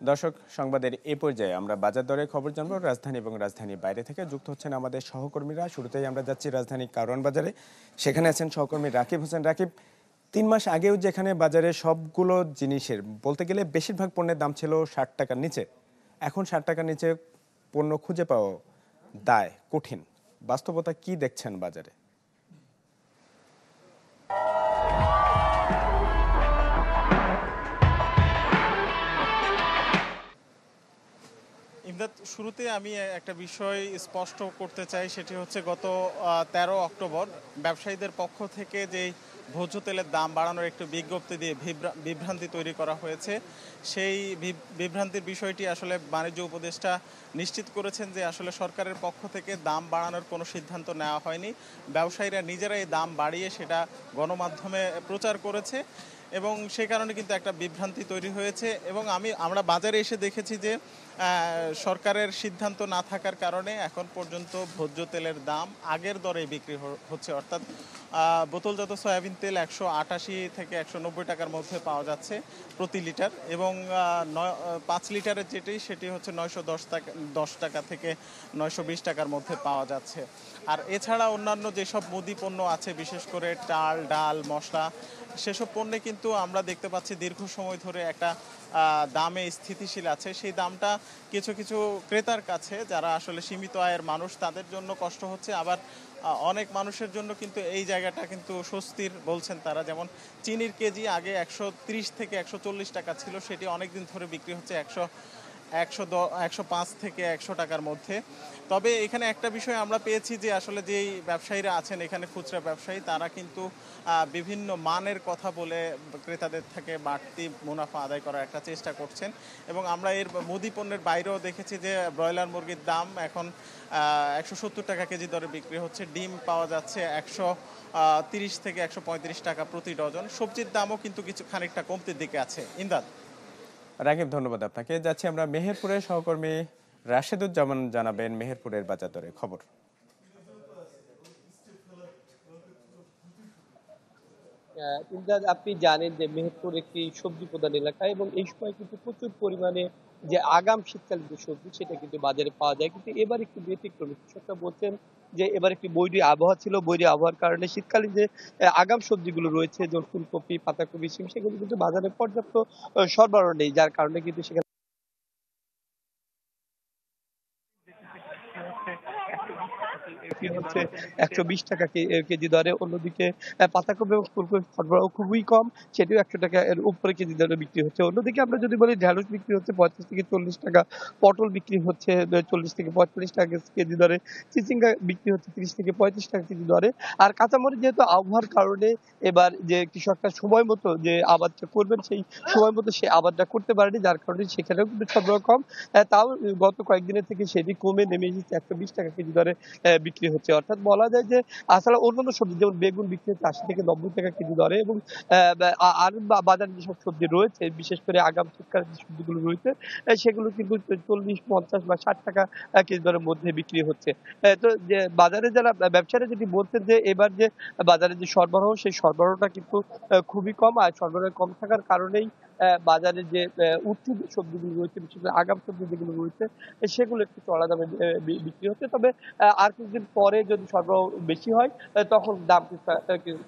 দর্শক, সংবাদের এই পর্যায়ে আমরা বাজার দরের খবর জানবো। রাজধানী এবং রাজধানীর বাইরে থেকে যুক্ত হচ্ছেন আমাদের সহকর্মীরা। শুরুতেই আমরা যাচ্ছি রাজধানী কারওয়ান বাজারে। সেখানে আছেন সহকর্মী রাকিব হোসেন। রাকিব, 3 মাস আগেও যেখানে বাজারে সবগুলো জিনিসের বলতে গেলে বেশিরভাগ পণ্যের দাম ছিল 60 টাকার নিচে, এখন 60 টাকার নিচে পণ্য খুঁজে পাওয়া দায় কঠিন। বাস্তবতা কি দেখছেন বাজারে? ইমদাদ, শুরুতে আমি একটা বিষয় স্পষ্ট করতে চাই, সেটি হচ্ছে গত 13 অক্টোবর ব্যবসায়ীদের পক্ষ থেকে যেই ভোজ্য তেলের দাম বাড়ানোর একটু বিজ্ঞপ্তি দিয়ে বিভ্রান্তি তৈরি করা হয়েছে। সেই বিভ্রান্তির বিষয়টি আসলে বাণিজ্য উপদেষ্টা নিশ্চিত করেছেন যে আসলে সরকারের পক্ষ থেকে দাম বাড়ানোর কোনো সিদ্ধান্ত নেওয়া হয়নি। ব্যবসায়ীরা নিজেরা এই দাম বাড়িয়ে সেটা গণমাধ্যমে প্রচার করেছে এবং সেই কারণে কিন্তু একটা বিভ্রান্তি তৈরি হয়েছে। এবং আমরা বাজারে এসে দেখেছি যে সরকারের সিদ্ধান্ত না থাকার কারণে এখন পর্যন্ত ভোজ্য তেলের দাম আগের দরে বিক্রি হচ্ছে, অর্থাৎ বোতলজাত সয়াবিন তেল 188 থেকে 190 টাকার মধ্যে পাওয়া যাচ্ছে প্রতি লিটার, এবং 5 লিটারের যেটি সেটি হচ্ছে 910 টাকা থেকে 920 টাকার মধ্যে পাওয়া যাচ্ছে। আর এছাড়া অন্যান্য যেসব মুদি পণ্য আছে, বিশেষ করে চাল, ডাল, মশলা, সেসব পণ্যে কিন্তু আমরা দেখতে পাচ্ছি দীর্ঘ সময় ধরে একটা দামে স্থিতিশীল আছে। সেই দামটা কিছু কিছু ক্রেতার কাছে, যারা আসলে সীমিত আয়ের মানুষ, তাদের জন্য কষ্ট হচ্ছে। আবার অনেক মানুষের জন্য কিন্তু এই জায়গাটা কিন্তু স্বস্তির বলছেন তারা। যেমন চিনির কেজি আগে 130 থেকে 140 টাকা ছিল, সেটি অনেকদিন ধরে বিক্রি হচ্ছে 105 থেকে 100 টাকার মধ্যে। তবে এখানে একটা বিষয় আমরা পেয়েছি যে আসলে যেই ব্যবসায়ীরা আছেন এখানে, খুচরা ব্যবসায়ী, তারা কিন্তু বিভিন্ন মানের কথা বলে ক্রেতাদের থেকে বাড়তি মুনাফা আদায় করার একটা চেষ্টা করছেন। এবং আমরা এর মুদি পণ্যের বাইরেও দেখেছি যে ব্রয়লার মুরগির দাম এখন 170 টাকা কেজি দরে বিক্রি হচ্ছে। ডিম পাওয়া যাচ্ছে 130 থেকে 135 টাকা প্রতি ডজন। সবজির দামও কিন্তু খানিকটা কমতির দিকে আছে। ইমদাদ। রাকিব, ধন্যবাদ আপনাকে। যাচ্ছি আমরা মেহেরপুরের সহকর্মী রাশেদুজ্জামান জানাবেন মেহেরপুরের বাজার দরের খবর। আপনি জানেন যে মেহেরপুর একটি সবজি প্রধান এলাকা এবং এই সময় কিন্তু প্রচুর পরিমাণে যে আগাম শীতকালীন যে সবজি সেটা কিন্তু বাজারে পাওয়া যায়, কিন্তু এবার একটু ব্যতিক্রমী। কৃষকরা বলছেন যে এবার একটি বৈরী আবহাওয়া ছিল, বৈরী আবহাওয়ার কারণে শীতকালীন যে আগাম সবজিগুলো রয়েছে, যেমন ফুলকপি, পাতাকপি, শিম, সেগুলো কিন্তু বাজারে পর্যাপ্ত সরবরাহ নেই, যার কারণে কিন্তু সেখানে হচ্ছে 120 টাকা কেজি দরে। অন্যদিকে পাতাকপি এবং ফুলকপি সরবরাহ খুবই কম, সেটিও 100 টাকা এর উপরে কেজি দরে বিক্রি হচ্ছে। অন্যদিকে আমরা যদি বলি, ঢেঁড়স বিক্রি হচ্ছে 35 থেকে 40 টাকা, পটল বিক্রি হচ্ছে 40 থেকে 45 টাকা কেজি দরে, চিচিঙ্গা বিক্রি হচ্ছে 30 থেকে 35 টাকা কেজি দরে। আর কাঁচামরিচ যেহেতু আবহাওয়ার কারণে এবার যে কৃষকরা সময় মতো যে আবাদটা করবেন, সেই সময় মতো সে আবাদটা করতে পারেনি, যার কারণে সেখানেও কিন্তু সরবরাহ কম। তাও গত কয়েকদিনের থেকে সেটি কমে নেমে এসেছে 120 টাকা কেজি দরে বিক্রি হচ্ছে। অর্থাৎ বলা যায় যে আসলে অন্যান্য সবজি যেমন বেগুন বিক্রি হচ্ছে 80 থেকে 90 টাকা কেজি দরে, এবং আর বাজারে যেসব সবজি রয়েছে, বিশেষ করে আগাম শীতকালে যে সবজিগুলো রয়েছে, সেগুলো কিন্তু 40, 50 বা 60 টাকা কেজি দরের মধ্যে বিক্রি হচ্ছে। তো যে বাজারে যারা ব্যবসায়ীরা যেটি বলছেন যে এবার যে বাজারে যে সরবরাহ, সেই সরবরাহটা কিন্তু খুবই কম। আর সরবরাহ কম থাকার কারণেই বাজারে যে উঠতি যে সবজিগুলো রয়েছে, বিশেষ করে আগাম সবজি যেগুলো রয়েছে, সেগুলো একটু চড়া দামে বিক্রি হচ্ছে। তবে আর কিছুদিন পরে যদি সরবরাহ বেশি হয়, তখন দাম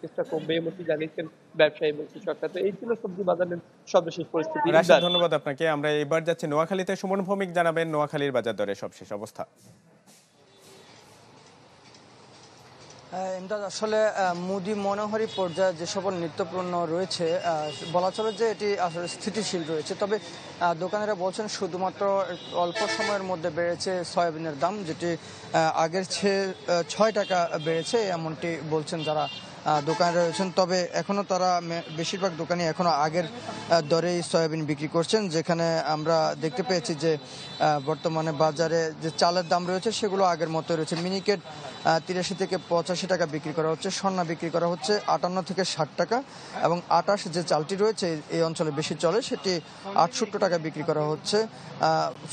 কিছুটা কমবে, এমনটি জানিয়েছেন ব্যবসায়ী এবং কৃষকরা। তো এই ছিল সবজি বাজারের সর্বশেষ পরিস্থিতি। রাশেদ, ধন্যবাদ আপনাকে। আমরা এবার যাচ্ছি নোয়াখালীতে। সুমন ভৌমিক জানাবেন নোয়াখালীর বাজার দরের সবশেষ অবস্থা। ইমদাদ, আসলে মুদি মনোহারী পর্যায়ে যে সকল নিত্যপণ্য রয়েছে, বলা চলে যে এটি আসলে স্থিতিশীল রয়েছে। তবে দোকানিরা বলছেন শুধুমাত্র অল্প সময়ের মধ্যে বেড়েছে সয়াবিনের দাম, যেটি আগের চেয়ে 6 টাকা বেড়েছে, এমনটি বলছেন যারা দোকানে রয়েছেন। তবে এখনও তারা বেশিরভাগ দোকানি এখনও আগের দরেই সয়াবিন বিক্রি করছেন। যেখানে আমরা দেখতে পেয়েছি যে বর্তমানে বাজারে যে চালের দাম রয়েছে সেগুলো আগের মতো রয়েছে। মিনিকেট 83 থেকে 85 টাকা বিক্রি করা হচ্ছে, স্বর্ণা বিক্রি করা হচ্ছে 58 থেকে 60 টাকা, এবং আটাশ যে চালটি রয়েছে এই অঞ্চলে বেশি চলে সেটি 68 টাকা বিক্রি করা হচ্ছে।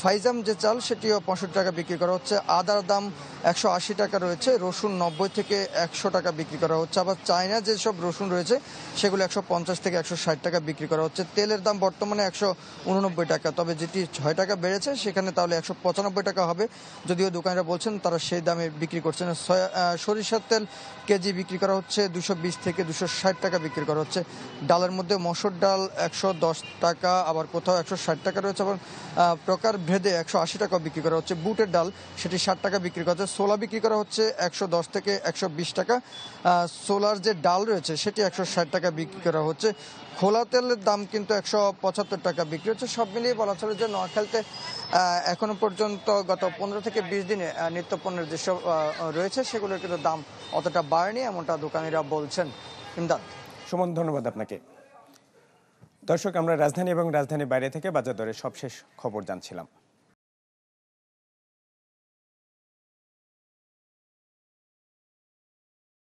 ফাইজাম যে চাল সেটিও 65 টাকা বিক্রি করা হচ্ছে। আদার দাম 180 টাকা রয়েছে, রসুন 90 থেকে 100 টাকা বিক্রি করা হচ্ছে। আবার চায়না যেসব রসুন রয়েছে সেগুলো 150 থেকে 160 টাকা বিক্রি করা হচ্ছে। তেলের দাম বর্তমানে 189 টাকা, তবে যেটি 6 টাকা বেড়েছে সেখানে তাহলে 195 টাকা হবে, যদিও দোকানিরা বলছেন তারা সেই দামে বিক্রি করছেন। সরিষার তেল কেজি বিক্রি করা হচ্ছে 220 থেকে 260 টাকা বিক্রি করা হচ্ছে। ডালের মধ্যে মসুর ডাল 110 টাকা, আবার কোথাও 160 টাকা রয়েছে, আবার প্রকার ভেদে 180 টাকা বিক্রি করা হচ্ছে। বুটের ডাল সেটি 60 টাকা বিক্রি করা হচ্ছে। ছোলা বিক্রি করা হচ্ছে 110 থেকে 120 টাকা। ছোলার যে ডাল রয়েছে সেটি 160 টাকা বিক্রি করা হচ্ছে। খোলা তেলের দাম কিন্তু 175 টাকা বিক্রি হচ্ছে। সব মিলিয়ে বলা চলে যে নোয়াখালীতে এখনো পর্যন্ত গত 15 থেকে 20 দিনে নিত্যপণ্যের যেসব রয়েছে সেগুলোর কিন্তু দাম অতটা বাড়েনি, এমনটা দোকানিরা বলছেন। ইমদাদ। সুমন, ধন্যবাদ আপনাকে। দর্শক, আমরা রাজধানী এবং রাজধানীর বাইরে থেকে বাজার দরের সবশেষ খবর জানছিলাম।